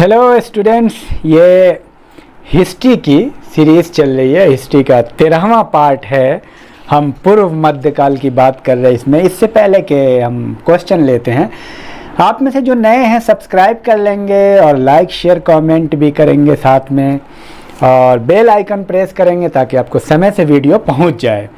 Hello students, ये history की series चल रही है। हिस्ट्री का 13वां पार्ट है। हम पूर्व मध्यकाल की बात कर रहे हैं इसमें। इससे पहले के हम क्वेश्चन लेते हैं। आप में से जो नए हैं सब्सक्राइब कर लेंगे और लाइक शेयर कमेंट भी करेंगे साथ में, और बेल आइकन प्रेस करेंगे ताकि आपको समय से वीडियो पहुंच जाए।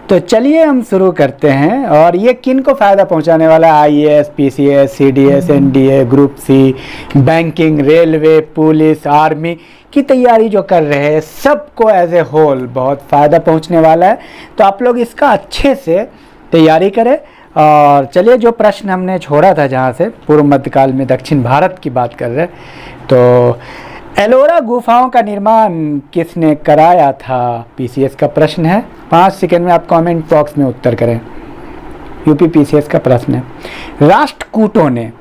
तो चलिए हम शुरू करते हैं। और ये किन को फ़ायदा पहुंचाने वाला है? IAS, PCS, CDS, NDA, group C, banking, railway, police, army की तैयारी जो कर रहे हैं सबको एज ए होल बहुत फ़ायदा पहुंचने वाला है। तो आप लोग इसका अच्छे से तैयारी करें। और चलिए, जो प्रश्न हमने छोड़ा था जहाँ से पूर्व मध्यकाल में दक्षिण भारत की बात कर रहे हैं, तो एलोरा गुफाओं का निर्माण किसने कराया था? पीसीएस का प्रश्न है। 5 सेकंड में आप कमेंट बॉक्स में उत्तर करें। यूपी पीसीएस का प्रश्न है। राष्ट्रकूटों ने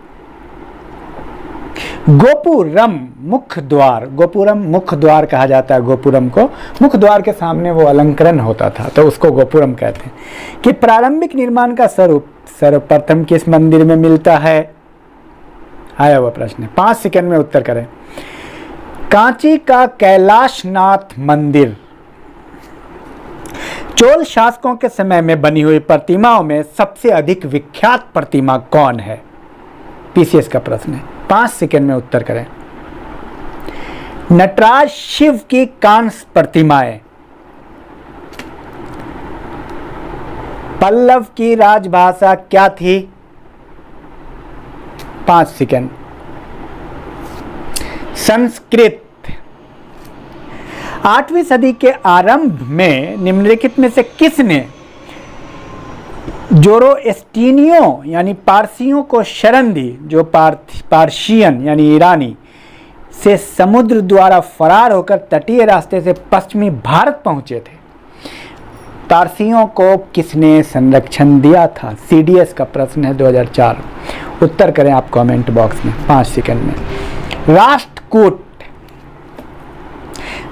गोपुरम मुख्य द्वार, गोपुरम मुख्य द्वार कहा जाता है गोपुरम को, मुख्य द्वार के सामने वो अलंकरण होता था तो उसको गोपुरम कहते हैं, कि प्रारंभिक निर्माण का स्वरूप सर्वप्रथम किस मंदिर में मिलता है? आया हुआ प्रश्न है। 5 सेकंड में उत्तर करें। कांची का कैलाशनाथ मंदिर। चोल शासकों के समय में बनी हुई प्रतिमाओं में सबसे अधिक विख्यात प्रतिमा कौन है? पीसीएस का प्रश्न है। 5 सेकंड में उत्तर करें। नटराज शिव की कांस्य प्रतिमाएं। पल्लव की राजभाषा क्या थी? 5 सेकंड। संस्कृत। 8वीं सदी के आरंभ में निम्नलिखित में से किसने जोरोएस्ट्रियनों यानी पारसियों को शरण दी, जो पार्शियन यानी ईरानी से समुद्र द्वारा फरार होकर तटीय रास्ते से पश्चिमी भारत पहुंचे थे? पारसियों को किसने संरक्षण दिया था? सीडीएस का प्रश्न है 2004। उत्तर करें आप कमेंट बॉक्स में 5 सेकंड में। राष्ट्रकूट।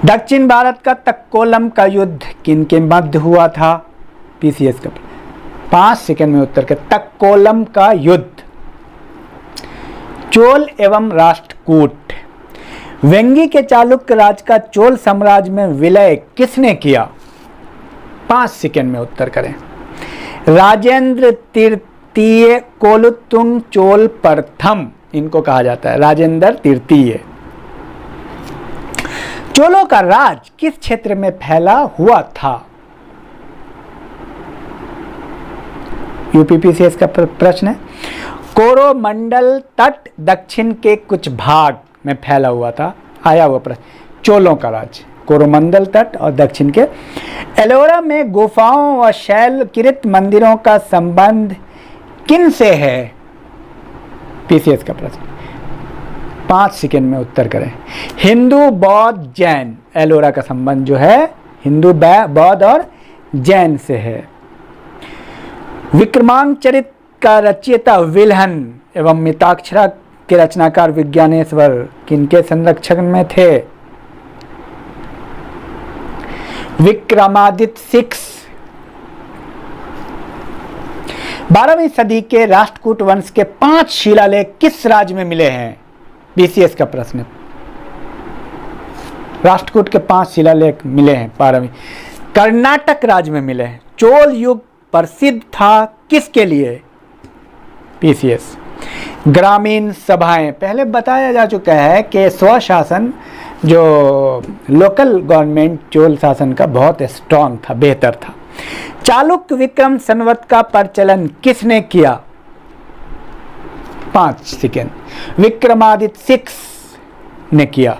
दक्षिण भारत का तक्कोलम का युद्ध किन के मध्य हुआ था? पीसीएस का 5 सेकंड में उत्तर करें। तक्कोलम का युद्ध। चोल एवं राष्ट्रकूट। वेंगी के चालुक्य राज का चोल साम्राज्य में विलय किसने किया? 5 सेकंड में उत्तर करें। राजेंद्र तृतीय कोलुतुंग चोल प्रथम इनको कहा जाता है, राजेंद्र तृतीय। चोलों का राज किस क्षेत्र में फैला हुआ था? यूपीपीसीएस का प्रश्न है। कोरोमंडल तट दक्षिण के कुछ भाग में फैला हुआ था। आया हुआ प्रश्न। चोलों का राज कोरोमंडल तट और दक्षिण के। एलोरा में गुफाओं व शैलकृत मंदिरों का संबंध किन से है? पीसीएस का प्रश्न। 5 सेकंड में उत्तर करें। हिंदू, बौद्ध, जैन। एलोरा का संबंध जो है हिंदू, बौद्ध और जैन से है। विक्रमांकचरित का रचयिता विल्हन एवं मिताक्षरा के रचनाकार विज्ञानेश्वर किनके संरक्षण में थे? विक्रमादित्य 6। 12वीं सदी के राष्ट्रकूट वंश के 5 शिलालेख किस राज्य में मिले हैं? बीसीएस का प्रश्न। राष्ट्रकूट के 5 शिलालेख मिले हैं 12वीं। कर्नाटक राज्य में मिले हैं। चोल युग प्रसिद्ध था किसके लिए? पीसीएस। ग्रामीण सभाएं। पहले बताया जा चुका है कि स्वशासन जो लोकल गवर्नमेंट चोल शासन का बहुत स्ट्रांग था, बेहतर था। चालुक्य विक्रम संवत का प्रचलन किसने किया? 5 सेकेंड। विक्रमादित्य 6 ने किया।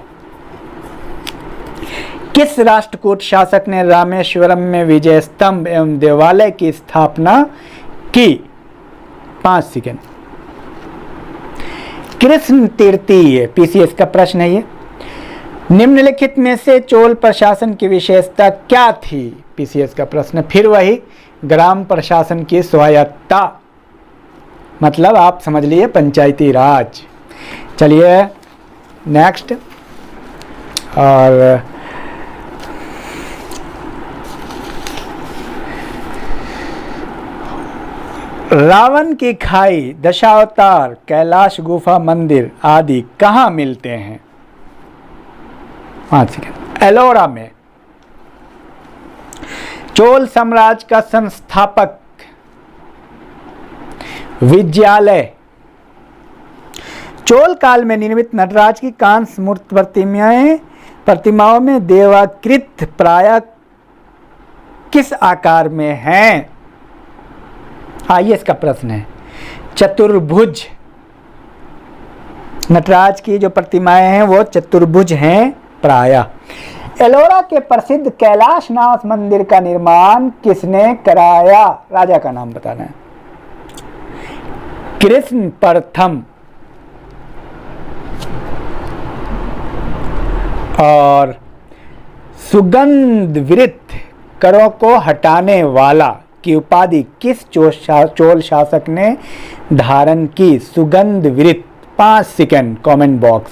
किस राष्ट्रकूट शासक ने रामेश्वरम में विजय स्तंभ एवं देवालय की स्थापना की? 5 सेकेंड। कृष्ण तृतीय। पीसीएस का प्रश्न है ये। निम्नलिखित में से चोल प्रशासन की विशेषता क्या थी? पीसीएस का प्रश्न। फिर वही ग्राम प्रशासन की स्वायत्ता, मतलब आप समझ लिए पंचायती राज। चलिए नेक्स्ट। और रावण की खाई, दशावतार, कैलाश गुफा मंदिर आदि कहाँ मिलते हैं? 5 सेकंड। एलोरा में। चोल साम्राज्य का संस्थापक, विद्यालय। चोल काल में निर्मित नटराज की कांस्य मूर्ति प्रतिमाओं में देवाकृत प्राय किस आकार में हैं? आइए इसका प्रश्न है। चतुर्भुज। नटराज की जो प्रतिमाएं हैं वो चतुर्भुज हैं प्रायः। एलोरा के प्रसिद्ध कैलाशनाथ मंदिर का निर्माण किसने कराया? राजा का नाम बताना है। कृष्ण प्रथम। और सुगंध विरित करों को हटाने वाला की उपाधि किस चोल शासक ने धारण की? सुगंध विरित। 5 सेकंड कमेंट बॉक्स।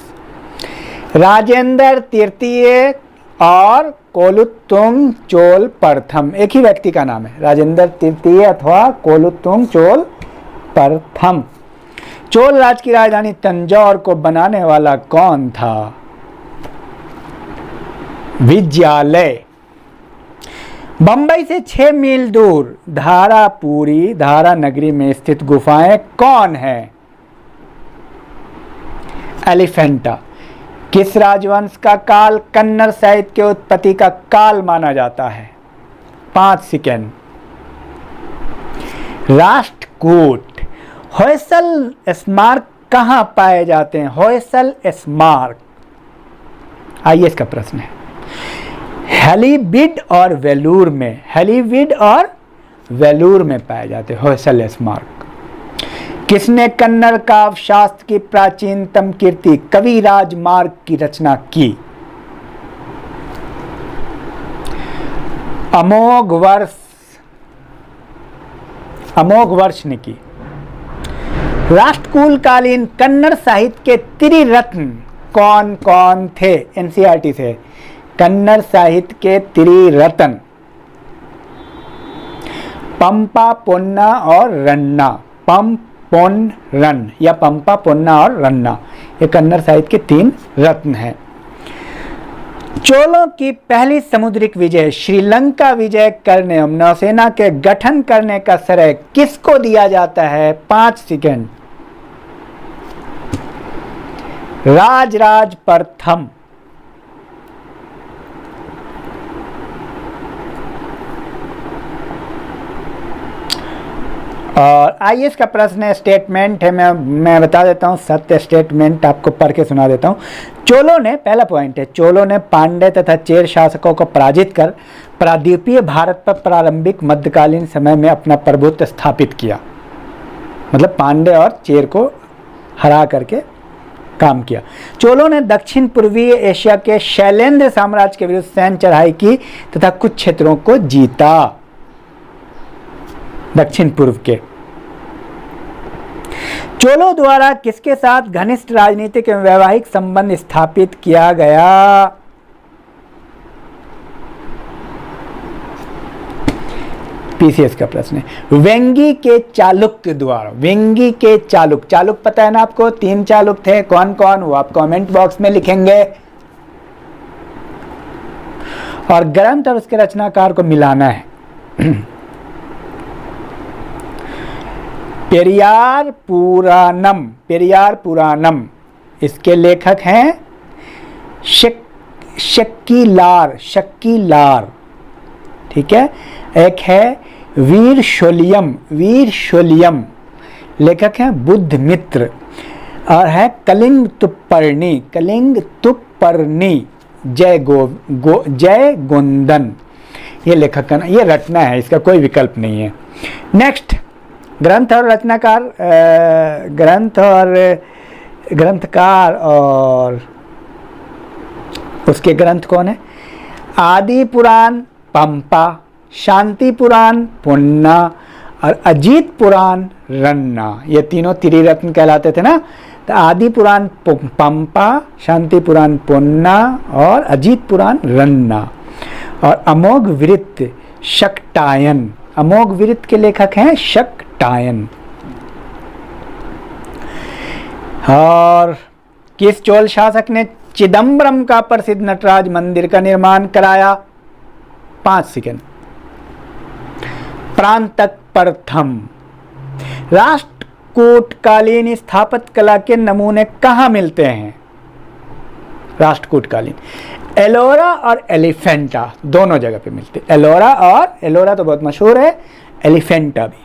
राजेंद्र तृतीय और कोलुत्तुंग चोल प्रथम एक ही व्यक्ति का नाम है, राजेंद्र तृतीय अथवा कोलुत्तुंग चोल प्रथम। चोल राज की राजधानी तंजौर को बनाने वाला कौन था? विद्यालय। बंबई से 6 मील दूर धारापुरी धारा नगरी में स्थित गुफाएं कौन है? एलिफेंटा। किस राजवंश का काल कन्नड़ साहित्य के उत्पत्ति का काल माना जाता है? 5 सेकंड। राष्ट्रकूट। होयसल स्मारक कहाँ पाए जाते हैं? होयसल स्मारक। आइए इसका प्रश्न है। हेलीबीड और वेलूर में, हेलीबीड और वेलूर में पाए जाते हैं होयसल स्मारक। किसने कन्नड़ काव्य शास्त्र की प्राचीनतम कीर्ति कविराज मार्ग की रचना की? अमोघ वर्ष ने की। राष्ट्रकूल कालीन कन्नड़ साहित्य के त्रिरत्न कौन कौन थे? एनसीईआरटी से। कन्नड़ साहित्य के त्रिरत्न पंपा, पोन्ना और रन्ना। पोन या पंपा, पोन्ना और रन्ना, ये कन्नड़ साहित्य के 3 रत्न हैं। चोलों की पहली समुद्रिक विजय, श्रीलंका विजय करने एवं नौसेना के गठन करने का श्रेय किसको दिया जाता है? 5 सेकंड। राजराज प्रथम। और आइए इसका प्रश्न है, स्टेटमेंट है, मैं बता देता हूँ, सत्य स्टेटमेंट आपको पढ़ के सुना देता हूँ। चोलों ने, पहला पॉइंट है, चोलों ने पांड्य तथा चेर शासकों को पराजित कर प्रायद्वीपीय भारत पर प्रारंभिक मध्यकालीन समय में अपना प्रभुत्व स्थापित किया। मतलब पांड्य और चेर को हरा करके काम किया। चोलों ने दक्षिण पूर्वी एशिया के शैलेंद्र साम्राज्य के विरुद्ध सैन्य चढ़ाई की तथा कुछ क्षेत्रों को जीता दक्षिण पूर्व के। चोलों द्वारा किसके साथ घनिष्ठ राजनीतिक एवं वैवाहिक संबंध स्थापित किया गया? पीसीएस का प्रश्न है। वेंगी के चालुक्य द्वारा, वेंगी के चालुक पता है ना आपको? 3 चालुक थे, कौन कौन? वो आप कमेंट बॉक्स में लिखेंगे और ग्रंथ और उसके रचनाकार को मिलाना है। पेरियार पुराणम, इसके लेखक हैं शक्कीलार, ठीक है। एक है वीर शोलियम, लेखक हैं बुद्ध मित्र। और है कलिंग तुपर्णी, जय गोंदन, ये लेखक का, ये रचना है, इसका कोई विकल्प नहीं है। नेक्स्ट, ग्रंथ और रचनाकार, ग्रंथकार और उसके ग्रंथ कौन है? आदि पुराण पंपा, शांति पुराण पुन्ना और अजीत पुराण रन्ना, ये तीनों त्रिरत्न कहलाते थे ना। तो आदि पुराण पंपा, शांति पुराण पुन्ना और अजीत पुराण रन्ना। और अमोघ विरित शक्टायन, अमोघ विरित के लेखक हैं शक्टायन। टायन। और किस चोल शासक ने चिदम्बरम का प्रसिद्ध नटराज मंदिर का निर्माण कराया? 5 सेकंड। प्रांतक प्रथम। राष्ट्रकूटकालीन स्थापत्य कला के नमूने कहाँ मिलते हैं? राष्ट्रकूटकालीन एलोरा और एलिफेंटा दोनों जगह पे मिलते हैं। एलोरा तो बहुत मशहूर है, एलिफेंटा भी।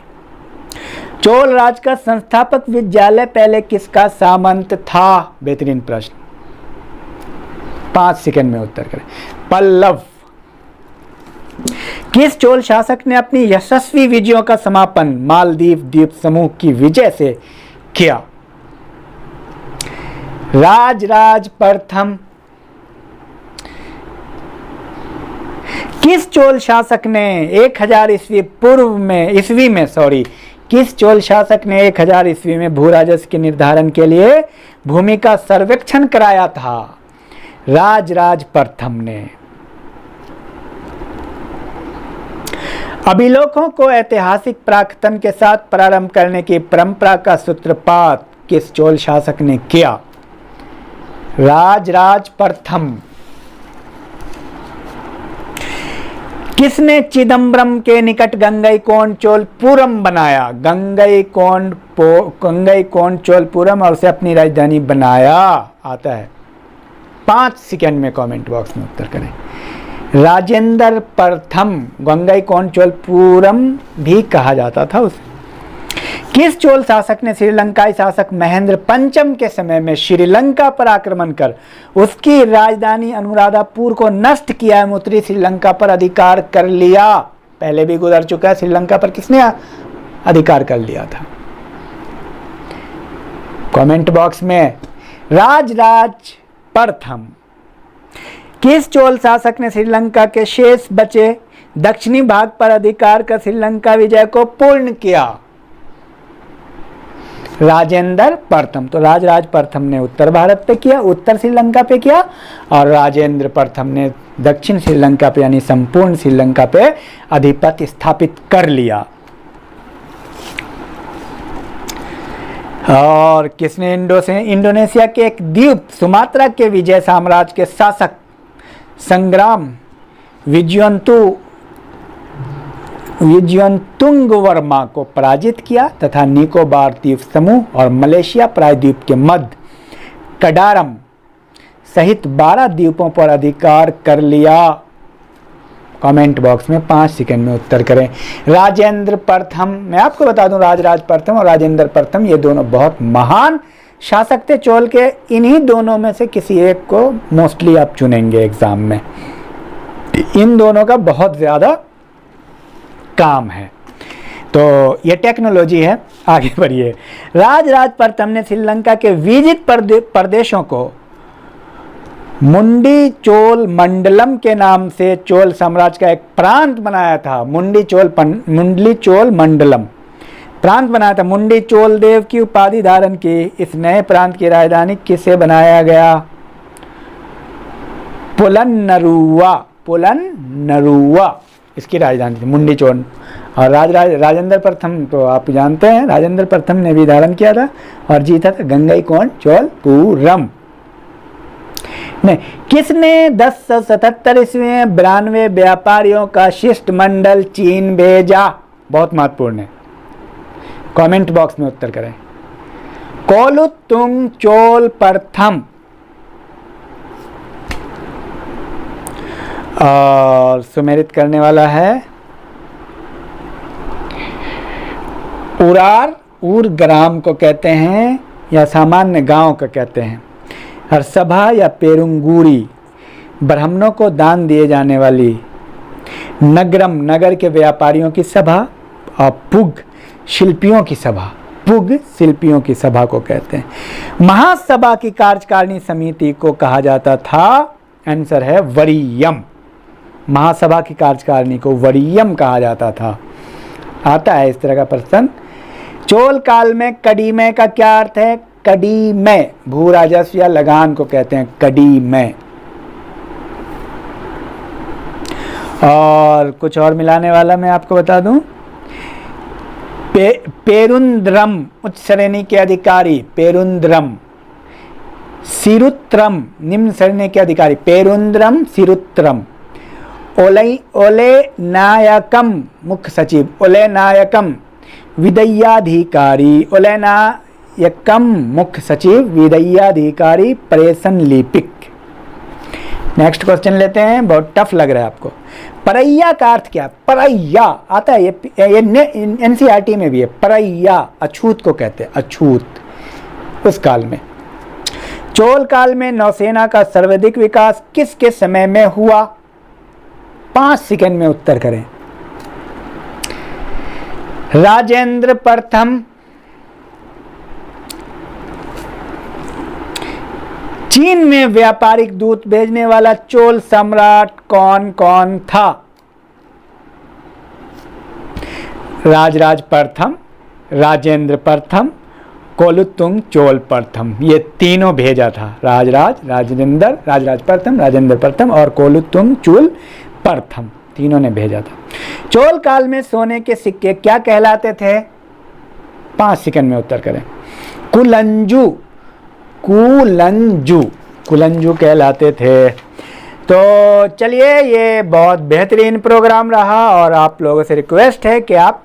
चोल राज का संस्थापक विद्यालय पहले किसका सामंत था? बेहतरीन प्रश्न। 5 सेकंड में उत्तर करें। पल्लव। किस चोल शासक ने अपनी यशस्वी विजयों का समापन मालदीव द्वीप समूह की विजय से किया? राजराज प्रथम। किस चोल शासक ने 1000 किस चोल शासक ने 1000 ईस्वी में भू राजस्व के निर्धारण के लिए भूमि का सर्वेक्षण कराया था? राजराज प्रथम ने। अभिलेखों को ऐतिहासिक प्राक्तन के साथ प्रारंभ करने की परंपरा का सूत्रपात किस चोल शासक ने किया? राजराज प्रथम। किसने चिदम्बरम के निकट गंगईकोंड चोलपुरम बनाया? गंगईकोंड चोलपुरम और उसे अपनी राजधानी बनाया? आता है। 5 सेकंड में कमेंट बॉक्स में उत्तर करें। राजेंद्र प्रथम। गंगईकोंड चोलपुरम भी कहा जाता था उसे। किस चोल शासक ने श्रीलंकाई शासक महेंद्र पंचम के समय में श्रीलंका पर आक्रमण कर उसकी राजधानी अनुराधापुर को नष्ट किया एवं उत्तरी श्रीलंका पर अधिकार कर लिया? पहले भी गुजर चुका है। श्रीलंका पर किसने अधिकार कर लिया था? कमेंट बॉक्स में। राजराज प्रथम। किस चोल शासक ने श्रीलंका के शेष बचे दक्षिणी भाग पर अधिकार कर श्रीलंका विजय को पूर्ण किया? राजेंद्र प्रथम। तो राजराज प्रथम ने उत्तर भारत पे किया, उत्तर श्रीलंका पे किया, और राजेंद्र प्रथम ने दक्षिण श्रीलंका पे यानी संपूर्ण श्रीलंका पे आधिपत्य स्थापित कर लिया। और किसने इंडोनेशिया के एक द्वीप सुमात्रा के विजय साम्राज्य के शासक संग्राम विजयंतुंग वर्मा को पराजित किया तथा निकोबार द्वीप समूह और मलेशिया प्रायद्वीप के मध्य कडारम सहित 12 द्वीपों पर अधिकार कर लिया? कमेंट बॉक्स में 5 सेकंड में उत्तर करें। राजेंद्र प्रथम। मैं आपको बता दूं, राजराज प्रथम और राजेंद्र प्रथम ये दोनों बहुत महान शासक थे चोल के। इन्हीं दोनों में से किसी एक को मोस्टली आप चुनेंगे एग्जाम में। इन दोनों का बहुत ज़्यादा काम है। तो ये टेक्नोलॉजी है। आगे बढ़िए। राजराज प्रथम ने श्रीलंका के विजित प्रदेशों को मुंडी चोल मंडलम के नाम से चोल साम्राज्य का एक प्रांत बनाया था। मुंडी चोल मंडलम प्रांत बनाया था। मुंडी चोल देव की उपाधि धारण की इस नए प्रांत की राजधानी किसे बनाया गया? पुलन्नरुवा इसकी राजधानी थी, मुंडी चोल। और राजेंद्र प्रथम तो आप जानते हैं, राजेंद्र प्रथम ने भी धारण किया था और जीता था गंगईकोंड चोलपुरम। किसने 1077 ईस्वी में 92 व्यापारियों का शिष्टमंडल चीन भेजा? बहुत महत्वपूर्ण है। कमेंट बॉक्स में उत्तर करें। कोलुतुंग चोल प्रथम। और सुमेरित करने वाला है उर ग्राम को कहते हैं या सामान्य गांव को कहते हैं। हरसभा या पेरुंगुरी ब्राह्मणों को दान दिए जाने वाली। नगरम नगर के व्यापारियों की सभा। और पुग शिल्पियों की सभा। पुग शिल्पियों की सभा को कहते हैं। महासभा की कार्यकारिणी समिति को कहा जाता था? आंसर है वरीयम। महासभा की कार्यकारिणी को वरीयम कहा जाता था। आता है इस तरह का प्रश्न। चोल काल में कड़ीमय का क्या अर्थ है? कड़ीमय भू राजस्व या लगान को कहते हैं कड़ीमय। और कुछ और मिलाने वाला मैं आपको बता दूं, पेरुंद्रम उच्च श्रेणी के अधिकारी, पेरुंद्रम। सिरुत्रम निम्न श्रेणी के अधिकारी, पेरुंद्रम सिरुत्रम। ओले नायकम मुख्य सचिव, ओले नायकम विदयाधिकारी, ओले नायकम मुख्य सचिव, विदयाधिकारी प्रेषण लिपिक। नेक्स्ट क्वेश्चन लेते हैं, बहुत टफ लग रहा है आपको। परैया का अर्थ क्या? परैया आता है, ये एनसीईआरटी में भी है। परैया अछूत को कहते हैं, अछूत। उस काल में, चोल काल में नौसेना का सर्वाधिक विकास किसके समय में हुआ? 5 सेकंड में उत्तर करें। राजेंद्र प्रथम। चीन में व्यापारिक दूत भेजने वाला चोल सम्राट कौन कौन था? राजराज प्रथम, राजेंद्र प्रथम, कोलुतुंग चोल प्रथम, ये तीनों भेजा था। राजराज प्रथम, राजेंद्र प्रथम और कोलुतुंग चोल प्रथम, तीनों ने भेजा था। चोल काल में सोने के सिक्के क्या कहलाते थे? 5 सेकंड में उत्तर करें। कुलंजू, कुलंजू, कुलंजू कहलाते थे। तो चलिए, ये बहुत बेहतरीन प्रोग्राम रहा और आप लोगों से रिक्वेस्ट है कि आप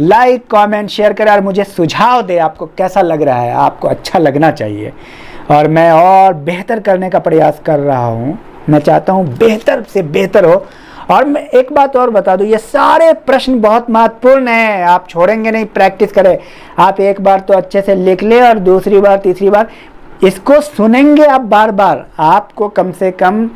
लाइक कमेंट शेयर करें और मुझे सुझाव दें आपको कैसा लग रहा है। आपको अच्छा लगना चाहिए और मैं और बेहतर करने का प्रयास कर रहा हूँ। मैं चाहता हूँ बेहतर से बेहतर हो। और मैं एक बात और बता दूँ, ये सारे प्रश्न बहुत महत्वपूर्ण हैं, आप छोड़ेंगे नहीं, प्रैक्टिस करें। आप एक बार तो अच्छे से लिख लें और दूसरी बार तीसरी बार इसको सुनेंगे आप बार बार। आपको कम से कम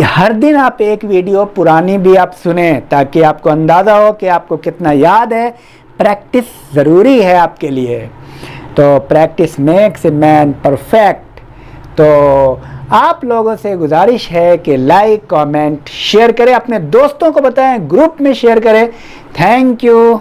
हर दिन आप एक वीडियो पुरानी भी आप सुने ताकि आपको अंदाज़ा हो कि आपको कितना याद है। प्रैक्टिस ज़रूरी है आपके लिए। तो practice makes a man perfect. तो आप लोगों से गुजारिश है कि लाइक कमेंट शेयर करें, अपने दोस्तों को बताएं, ग्रुप में शेयर करें। Thank you.